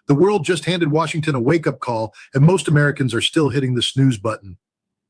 The world just handed Washington a wake-up call, and most Americans are still hitting the snooze button.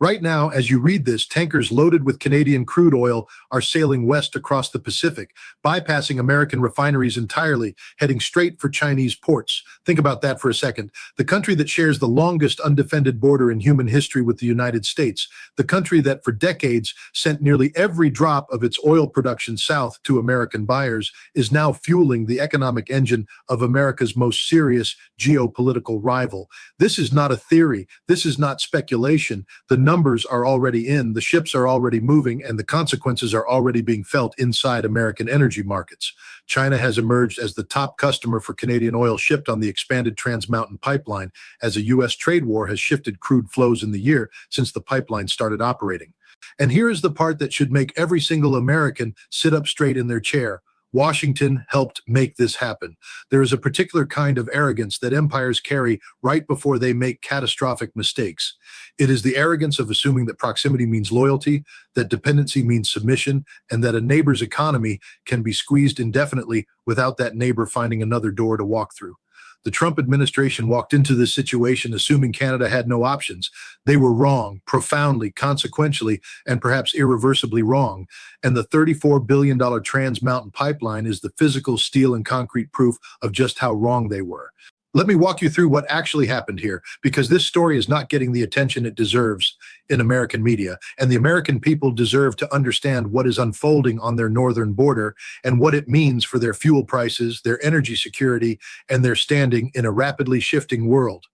Right now, as you read this, tankers loaded with Canadian crude oil are sailing west across the Pacific, bypassing American refineries entirely, heading straight for Chinese ports. Think about that for a second. The country that shares the longest undefended border in human history with the United States, the country that for decades sent nearly every drop of its oil production south to American buyers, is now fueling the economic engine of America's most serious geopolitical rival. This is not a theory. This is not speculation. The numbers are already in, the ships are already moving, and the consequences are already being felt inside American energy markets. China has emerged as the top customer for Canadian oil shipped on the expanded Trans Mountain pipeline, as a U.S. trade war has shifted crude flows in the year since the pipeline started operating. And here is the part that should make every single American sit up straight in their chair. Washington helped make this happen. There is a particular kind of arrogance that empires carry right before they make catastrophic mistakes. It is the arrogance of assuming that proximity means loyalty, that dependency means submission, and that a neighbor's economy can be squeezed indefinitely without that neighbor finding another door to walk through. The Trump administration walked into this situation assuming Canada had no options. They were wrong, profoundly, consequentially, and perhaps irreversibly wrong. And the $34 billion Trans Mountain pipeline is the physical steel and concrete proof of just how wrong they were. Let me walk you through what actually happened here, because this story is not getting the attention it deserves in American media, and the American people deserve to understand what is unfolding on their northern border and what it means for their fuel prices, their energy security, and their standing in a rapidly shifting world.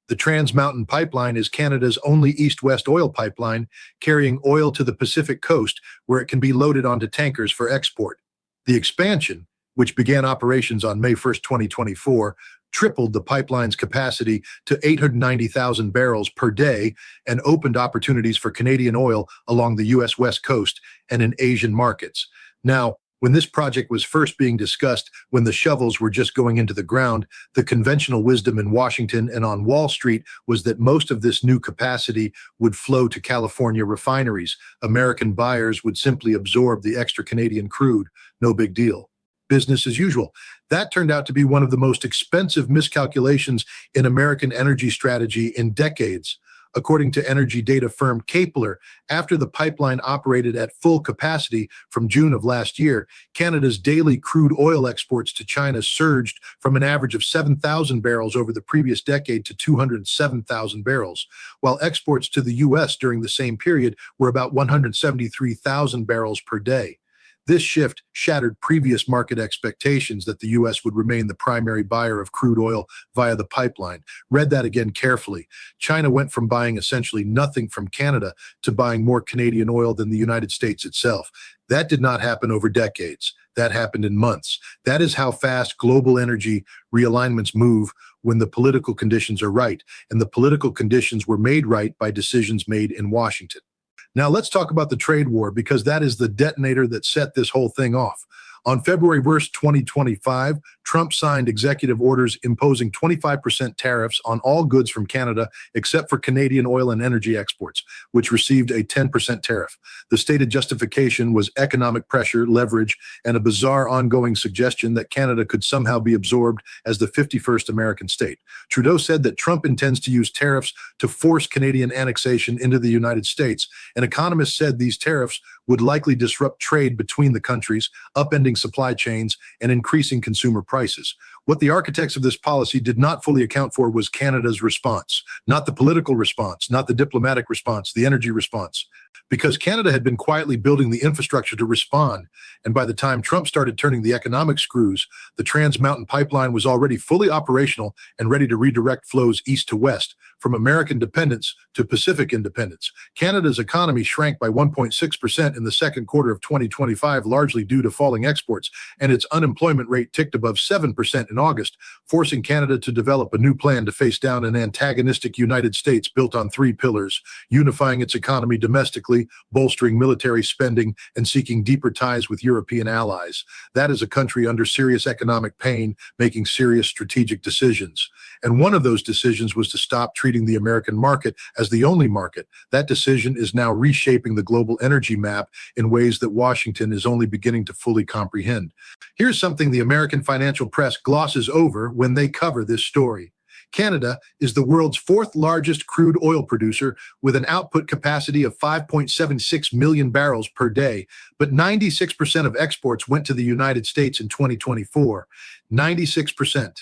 The Trans Mountain Pipeline is Canada's only east-west oil pipeline, carrying oil to the Pacific coast where it can be loaded onto tankers for export. The expansion, which began operations on May 1st, 2024, tripled the pipeline's capacity to 890,000 barrels per day and opened opportunities for Canadian oil along the U.S. West Coast and in Asian markets. Now, when this project was first being discussed, when the shovels were just going into the ground, the conventional wisdom in Washington and on Wall Street was that most of this new capacity would flow to California refineries. American buyers would simply absorb the extra Canadian crude. No big deal. Business as usual. That turned out to be one of the most expensive miscalculations in American energy strategy in decades. According to energy data firm Kepler, after the pipeline operated at full capacity from June of last year, Canada's daily crude oil exports to China surged from an average of 7,000 barrels over the previous decade to 207,000 barrels, while exports to the U.S. during the same period were about 173,000 barrels per day. This shift shattered previous market expectations that the U.S. would remain the primary buyer of crude oil via the pipeline. Read that again carefully. China went from buying essentially nothing from Canada to buying more Canadian oil than the United States itself. That did not happen over decades. That happened in months. That is how fast global energy realignments move when the political conditions are right. And the political conditions were made right by decisions made in Washington. Now let's talk about the trade war, because that is the detonator that set this whole thing off. On February 1st, 2025, Trump signed executive orders imposing 25% tariffs on all goods from Canada except for Canadian oil and energy exports, which received a 10% tariff. The stated justification was economic pressure, leverage, and a bizarre ongoing suggestion that Canada could somehow be absorbed as the 51st American state. Trudeau said that Trump intends to use tariffs to force Canadian annexation into the United States, and economists said these tariffs would likely disrupt trade between the countries, upending supply chains and increasing consumer prices. What the architects of this policy did not fully account for was Canada's response, not the political response, not the diplomatic response, the energy response. Because Canada had been quietly building the infrastructure to respond, and by the time Trump started turning the economic screws, the Trans Mountain pipeline was already fully operational and ready to redirect flows east to west, from American dependence to Pacific independence. Canada's economy shrank by 1.6% in the second quarter of 2025, largely due to falling exports, and its unemployment rate ticked above 7% in August, forcing Canada to develop a new plan to face down an antagonistic United States built on three pillars: unifying its economy domestically, bolstering military spending, and seeking deeper ties with European allies. That is a country under serious economic pain, making serious strategic decisions. And one of those decisions was to stop treating the American market as the only market. That decision is now reshaping the global energy map in ways that Washington is only beginning to fully comprehend. Here's something the American financial press glossed glosses over when they cover this story. Canada is the world's fourth largest crude oil producer with an output capacity of 5.76 million barrels per day, but 96% of exports went to the United States in 2024. 96%.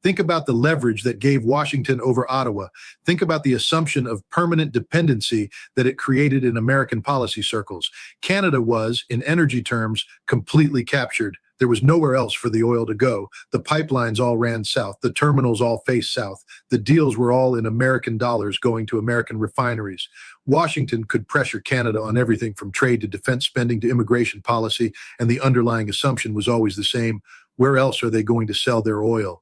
Think about the leverage that gave Washington over Ottawa. Think about the assumption of permanent dependency that it created in American policy circles. Canada was, in energy terms, completely captured. There was nowhere else for the oil to go. The pipelines all ran south. The terminals all faced south. The deals were all in American dollars going to American refineries. Washington could pressure Canada on everything from trade to defense spending to immigration policy, and the underlying assumption was always the same. Where else are they going to sell their oil?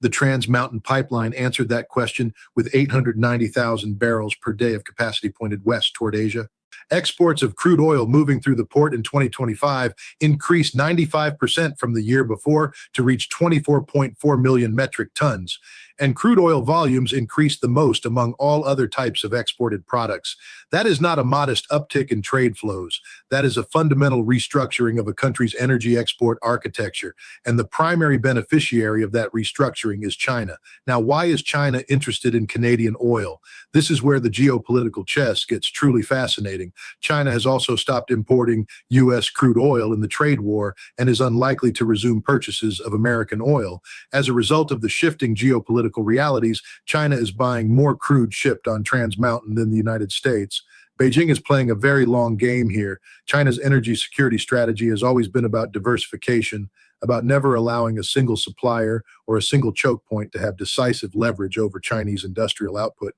The Trans Mountain Pipeline answered that question with 890,000 barrels per day of capacity pointed west toward Asia. Exports of crude oil moving through the port in 2025 increased 95% from the year before to reach 24.4 million metric tons. And crude oil volumes increased the most among all other types of exported products. That is not a modest uptick in trade flows. That is a fundamental restructuring of a country's energy export architecture. And the primary beneficiary of that restructuring is China. Now, why is China interested in Canadian oil? This is where the geopolitical chess gets truly fascinating. China has also stopped importing U.S. crude oil in the trade war and is unlikely to resume purchases of American oil. As a result of the shifting geopolitical realities, China is buying more crude shipped on Trans Mountain than the United States. Beijing is playing a very long game here. China's energy security strategy has always been about diversification, about never allowing a single supplier or a single choke point to have decisive leverage over Chinese industrial output.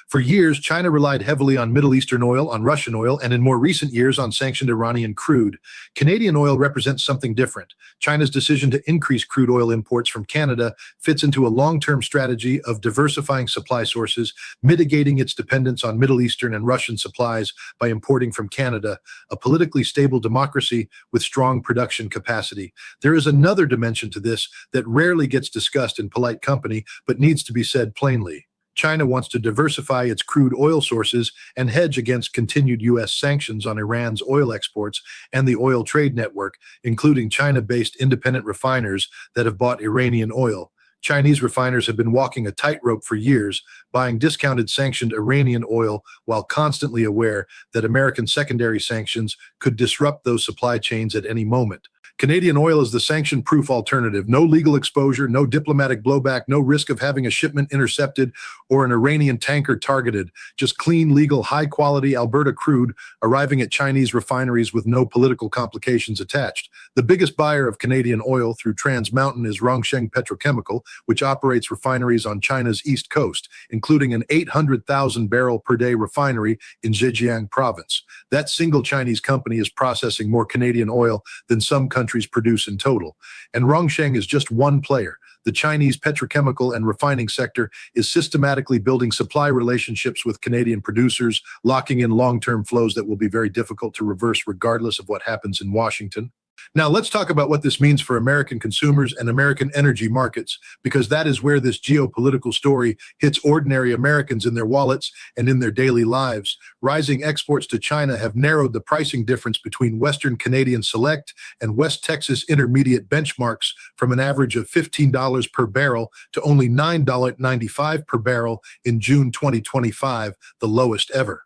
For years, China relied heavily on Middle Eastern oil, on Russian oil, and in more recent years on sanctioned Iranian crude. Canadian oil represents something different. China's decision to increase crude oil imports from Canada fits into a long-term strategy of diversifying supply sources, mitigating its dependence on Middle Eastern and Russian supplies by importing from Canada, a politically stable democracy with strong production capacity. There is another dimension to this that rarely gets discussed in polite company, but needs to be said plainly. China wants to diversify its crude oil sources and hedge against continued U.S. sanctions on Iran's oil exports and the oil trade network, including China-based independent refiners that have bought Iranian oil. Chinese refiners have been walking a tightrope for years, buying discounted sanctioned Iranian oil while constantly aware that American secondary sanctions could disrupt those supply chains at any moment. Canadian oil is the sanction-proof alternative. No legal exposure, no diplomatic blowback, no risk of having a shipment intercepted or an Iranian tanker targeted. Just clean, legal, high-quality Alberta crude arriving at Chinese refineries with no political complications attached. The biggest buyer of Canadian oil through Trans Mountain is Rongsheng Petrochemical, which operates refineries on China's east coast, including an 800,000-barrel-per-day refinery in Zhejiang province. That single Chinese company is processing more Canadian oil than some countries produce in total. And Rongsheng is just one player. The Chinese petrochemical and refining sector is systematically building supply relationships with Canadian producers, locking in long-term flows that will be very difficult to reverse regardless of what happens in Washington. Now, let's talk about what this means for American consumers and American energy markets, because that is where this geopolitical story hits ordinary Americans in their wallets and in their daily lives. Rising exports to China have narrowed the pricing difference between Western Canadian Select and West Texas Intermediate benchmarks from an average of $15 per barrel to only $9.95 per barrel in June 2025, the lowest ever.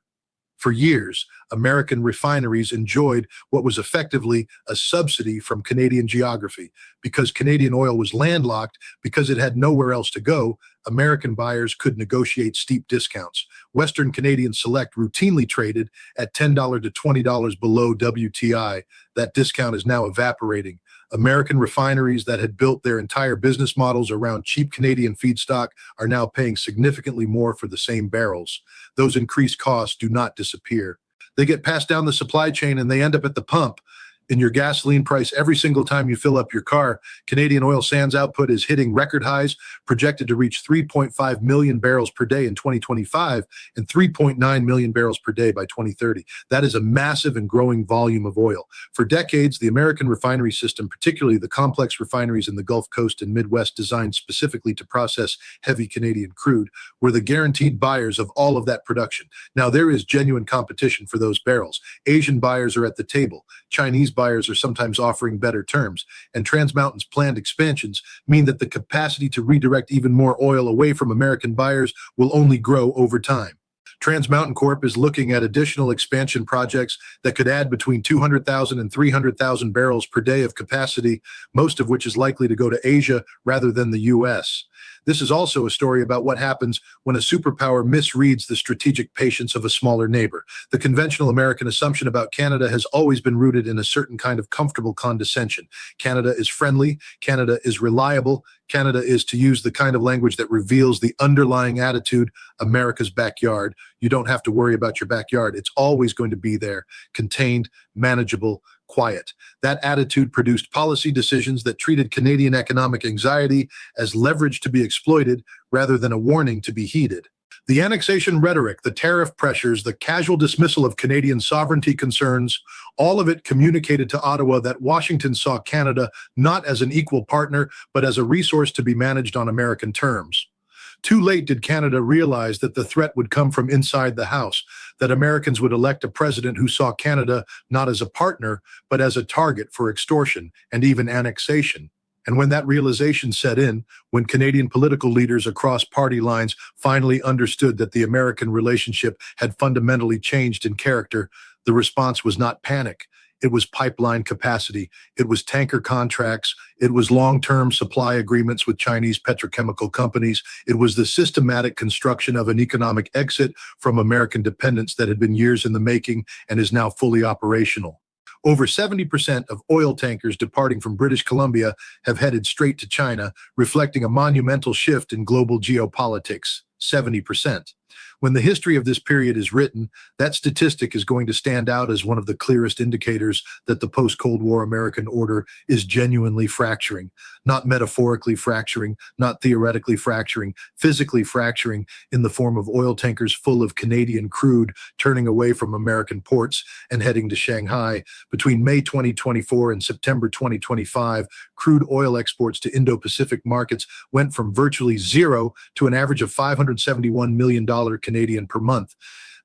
For years, American refineries enjoyed what was effectively a subsidy from Canadian geography. Because Canadian oil was landlocked, because it had nowhere else to go, American buyers could negotiate steep discounts. Western Canadian Select routinely traded at $10 to $20 below WTI. That discount is now evaporating. American refineries that had built their entire business models around cheap Canadian feedstock are now paying significantly more for the same barrels. Those increased costs do not disappear. They get passed down the supply chain and they end up at the pump. In your gasoline price every single time you fill up your car. Canadian oil sands output is hitting record highs, projected to reach 3.5 million barrels per day in 2025 and 3.9 million barrels per day by 2030. That is a massive and growing volume of oil. For decades, the American refinery system, particularly the complex refineries in the Gulf Coast and Midwest designed specifically to process heavy Canadian crude, were the guaranteed buyers of all of that production. Now, there is genuine competition for those barrels. Asian buyers are at the table. Chinese buyers are sometimes offering better terms, and Trans Mountain's planned expansions mean that the capacity to redirect even more oil away from American buyers will only grow over time. Trans Mountain Corp is looking at additional expansion projects that could add between 200,000 and 300,000 barrels per day of capacity, most of which is likely to go to Asia rather than the U.S. This is also a story about what happens when a superpower misreads the strategic patience of a smaller neighbor. The conventional American assumption about Canada has always been rooted in a certain kind of comfortable condescension. Canada is friendly, Canada is reliable, Canada is, to use the kind of language that reveals the underlying attitude, America's backyard. You don't have to worry about your backyard. It's always going to be there, contained, manageable, quiet. That attitude produced policy decisions that treated Canadian economic anxiety as leverage to be exploited rather than a warning to be heeded. The annexation rhetoric, the tariff pressures, the casual dismissal of Canadian sovereignty concerns, all of it communicated to Ottawa that Washington saw Canada not as an equal partner, but as a resource to be managed on American terms. Too late did Canada realize that the threat would come from inside the House, that Americans would elect a president who saw Canada not as a partner, but as a target for extortion and even annexation. And when that realization set in, when Canadian political leaders across party lines finally understood that the American relationship had fundamentally changed in character, the response was not panic. It was pipeline capacity. It was tanker contracts. It was long-term supply agreements with Chinese petrochemical companies. It was the systematic construction of an economic exit from American dependence that had been years in the making and is now fully operational. Over 70% of oil tankers departing from British Columbia have headed straight to China, reflecting a monumental shift in global geopolitics. 70%. When the history of this period is written, that statistic is going to stand out as one of the clearest indicators that the post-Cold War American order is genuinely fracturing, not metaphorically fracturing, not theoretically fracturing, physically fracturing in the form of oil tankers full of Canadian crude turning away from American ports and heading to Shanghai. Between May 2024 and September 2025, crude oil exports to Indo-Pacific markets went from virtually zero to an average of $571 million Canadian per month.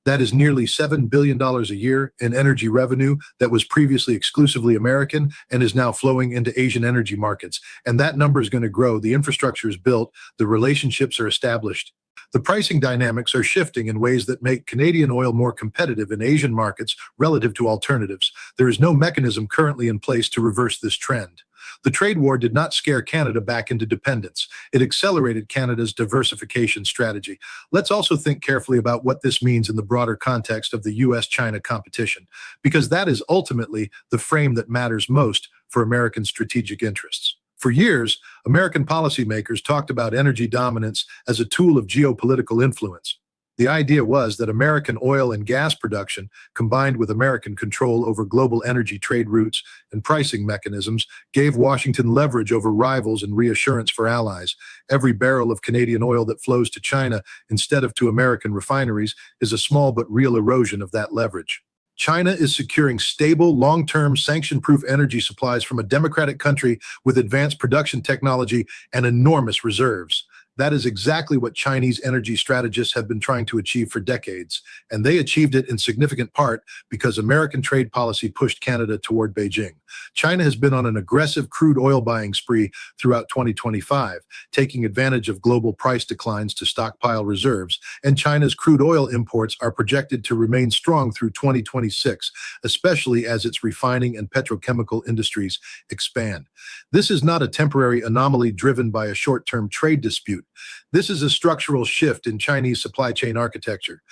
That is nearly $7 billion a year in energy revenue that was previously exclusively American and is now flowing into Asian energy markets. And that number is going to grow. The infrastructure is built. The relationships are established. The pricing dynamics are shifting in ways that make Canadian oil more competitive in Asian markets relative to alternatives. There is no mechanism currently in place to reverse this trend. The trade war did not scare Canada back into dependence. It accelerated Canada's diversification strategy. Let's also think carefully about what this means in the broader context of the US-China competition, because that is ultimately the frame that matters most for American strategic interests. For years, American policymakers talked about energy dominance as a tool of geopolitical influence. The idea was that American oil and gas production, combined with American control over global energy trade routes and pricing mechanisms, gave Washington leverage over rivals and reassurance for allies. Every barrel of Canadian oil that flows to China instead of to American refineries is a small but real erosion of that leverage. China is securing stable, long-term, sanction-proof energy supplies from a democratic country with advanced production technology and enormous reserves. That is exactly what Chinese energy strategists have been trying to achieve for decades, and they achieved it in significant part because American trade policy pushed Canada toward Beijing. China has been on an aggressive crude oil buying spree throughout 2025, taking advantage of global price declines to stockpile reserves, and China's crude oil imports are projected to remain strong through 2026, especially as its refining and petrochemical industries expand. This is not a temporary anomaly driven by a short-term trade dispute. This is a structural shift in Chinese supply chain architecture.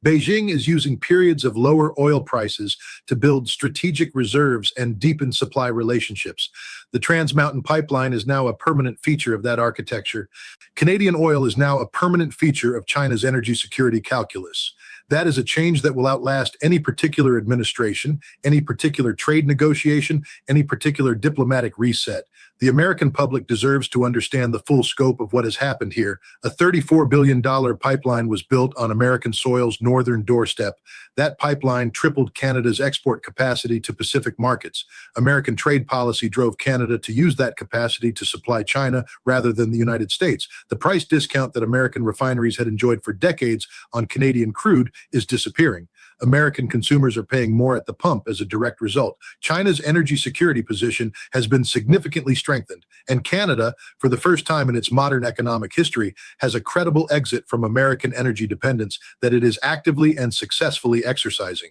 Beijing is using periods of lower oil prices to build strategic reserves and deepen supply relationships. The Trans Mountain Pipeline is now a permanent feature of that architecture. Canadian oil is now a permanent feature of China's energy security calculus. That is a change that will outlast any particular administration, any particular trade negotiation, any particular diplomatic reset. The American public deserves to understand the full scope of what has happened here. A $34 billion pipeline was built on American soil's northern doorstep. That pipeline tripled Canada's export capacity to Pacific markets. American trade policy drove Canada to use that capacity to supply China rather than the United States. The price discount that American refineries had enjoyed for decades on Canadian crude is disappearing. American consumers are paying more at the pump as a direct result. China's energy security position has been significantly strengthened, and Canada, for the first time in its modern economic history, has a credible exit from American energy dependence that it is actively and successfully exercising.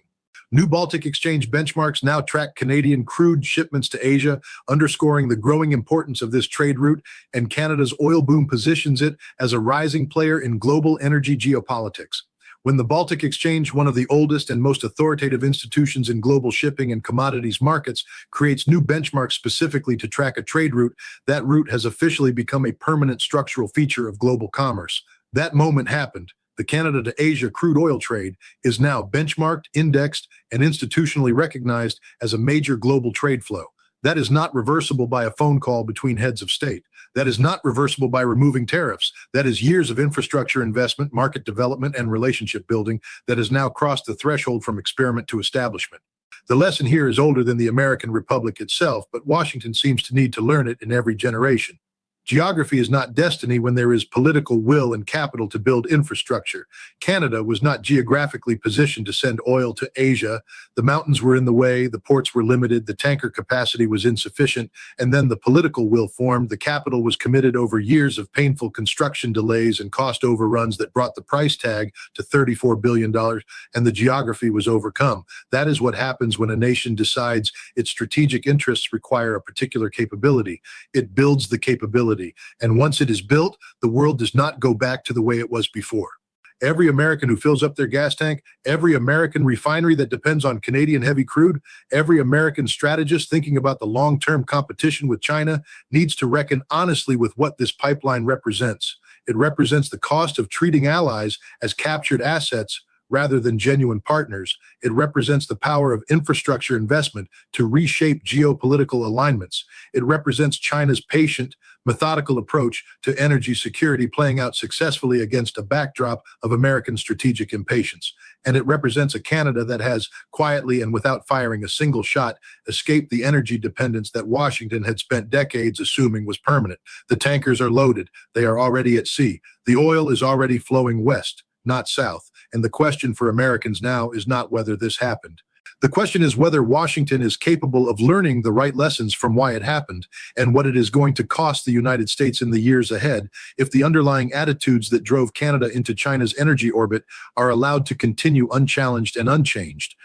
New Baltic Exchange benchmarks now track Canadian crude shipments to Asia, underscoring the growing importance of this trade route, and Canada's oil boom positions it as a rising player in global energy geopolitics. When the Baltic Exchange, one of the oldest and most authoritative institutions in global shipping and commodities markets, creates new benchmarks specifically to track a trade route, that route has officially become a permanent structural feature of global commerce. That moment happened. The Canada to Asia crude oil trade is now benchmarked, indexed, and institutionally recognized as a major global trade flow. That is not reversible by a phone call between heads of state. That is not reversible by removing tariffs. That is years of infrastructure investment, market development, and relationship building that has now crossed the threshold from experiment to establishment. The lesson here is older than the American Republic itself, but Washington seems to need to learn it in every generation. Geography is not destiny when there is political will and capital to build infrastructure. Canada was not geographically positioned to send oil to Asia. The mountains were in the way, the ports were limited, the tanker capacity was insufficient, and then the political will formed. The capital was committed over years of painful construction delays and cost overruns that brought the price tag to $34 billion, and the geography was overcome. That is what happens when a nation decides its strategic interests require a particular capability. It builds the capability. And once it is built, the world does not go back to the way it was before. Every American who fills up their gas tank, every American refinery that depends on Canadian heavy crude, every American strategist thinking about the long-term competition with China needs to reckon honestly with what this pipeline represents. It represents the cost of treating allies as captured assets rather than genuine partners. It represents the power of infrastructure investment to reshape geopolitical alignments. It represents China's patient, methodical approach to energy security playing out successfully against a backdrop of American strategic impatience. And it represents a Canada that has, quietly and without firing a single shot, escaped the energy dependence that Washington had spent decades assuming was permanent. The tankers are loaded. They are already at sea. The oil is already flowing west, not south. And the question for Americans now is not whether this happened. The question is whether Washington is capable of learning the right lessons from why it happened and what it is going to cost the United States in the years ahead if the underlying attitudes that drove Canada into China's energy orbit are allowed to continue unchallenged and unchanged.